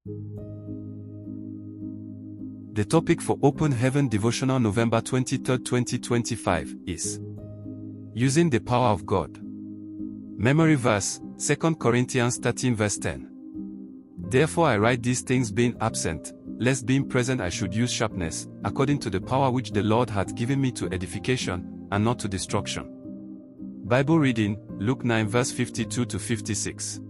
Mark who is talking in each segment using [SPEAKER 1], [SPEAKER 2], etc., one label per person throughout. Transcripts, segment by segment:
[SPEAKER 1] The topic for Open Heaven Devotional November 23, 2025 is Using the Power of God. Memory verse, 2 Corinthians 13 verse 10. Therefore I write these things being absent, lest being present I should use sharpness, according to the power which the Lord hath given me to edification, and not to destruction. Bible reading, Luke 9 verse 52 to 56.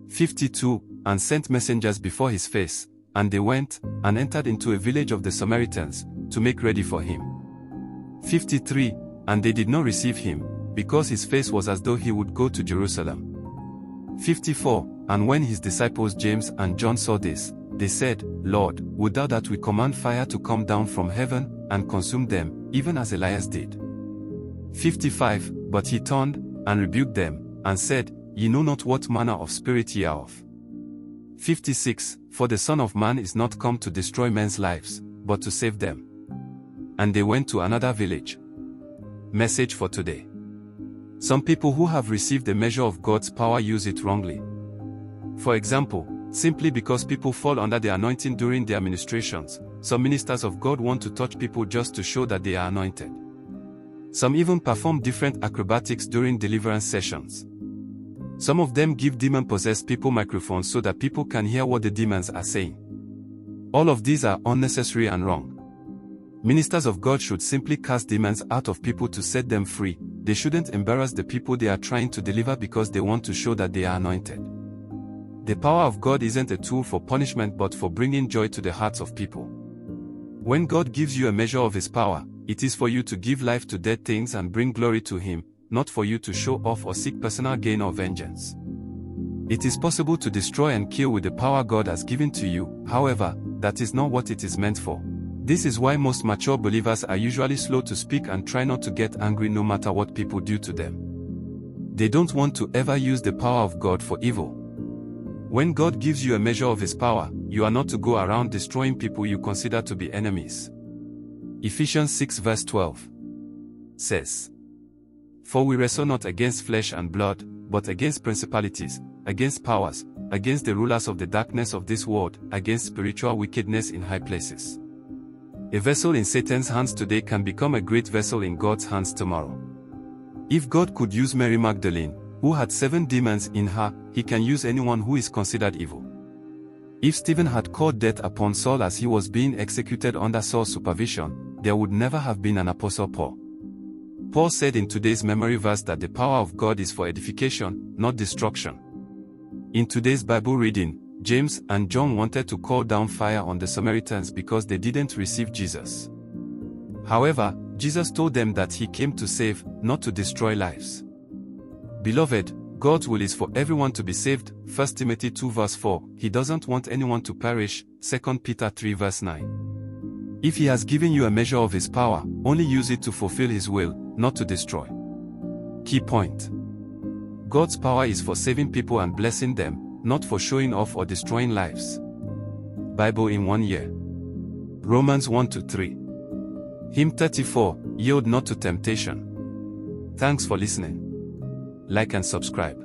[SPEAKER 1] 52, and sent messengers before his face, and they went, and entered into a village of the Samaritans, to make ready for him. 53, and they did not receive him, because his face was as though he would go to Jerusalem. 54, and when his disciples James and John saw this, they said, Lord, would thou that we command fire to come down from heaven, and consume them, even as Elias did? 55, but he turned, and rebuked them, and said, Ye know not what manner of spirit ye are of. 56, for the Son of Man is not come to destroy men's lives, but to save them. And they went to another village. Message for today. Some people who have received a measure of God's power use it wrongly. For example, simply because people fall under the anointing during their ministrations, some ministers of God want to touch people just to show that they are anointed. Some even perform different acrobatics during deliverance sessions. Some of them give demon-possessed people microphones so that people can hear what the demons are saying. All of these are unnecessary and wrong. Ministers of God should simply cast demons out of people to set them free. They shouldn't embarrass the people they are trying to deliver because they want to show that they are anointed. The power of God isn't a tool for punishment but for bringing joy to the hearts of people. When God gives you a measure of His power, it is for you to give life to dead things and bring glory to Him, not for you to show off or seek personal gain or vengeance. It is possible to destroy and kill with the power God has given to you, however, that is not what it is meant for. This is why most mature believers are usually slow to speak and try not to get angry no matter what people do to them. They don't want to ever use the power of God for evil. When God gives you a measure of His power, you are not to go around destroying people you consider to be enemies. Ephesians 6 verse 12 says, For we wrestle not against flesh and blood, but against principalities, against powers, against the rulers of the darkness of this world, against spiritual wickedness in high places. A vessel in Satan's hands today can become a great vessel in God's hands tomorrow. If God could use Mary Magdalene, who had 7 demons in her, He can use anyone who is considered evil. If Stephen had called death upon Saul as he was being executed under Saul's supervision, there would never have been an Apostle Paul. Paul said in today's memory verse that the power of God is for edification, not destruction. In today's Bible reading, James and John wanted to call down fire on the Samaritans because they didn't receive Jesus. However, Jesus told them that He came to save, not to destroy lives. Beloved, God's will is for everyone to be saved, 1 Timothy 2 verse 4, He doesn't want anyone to perish, 2 Peter 3 verse 9. If He has given you a measure of His power, only use it to fulfill His will, not to destroy. Key point. God's power is for saving people and blessing them, not for showing off or destroying lives. Bible in 1 year. Romans 1-3. Hymn 34, Yield not to temptation. Thanks for listening. Like and subscribe.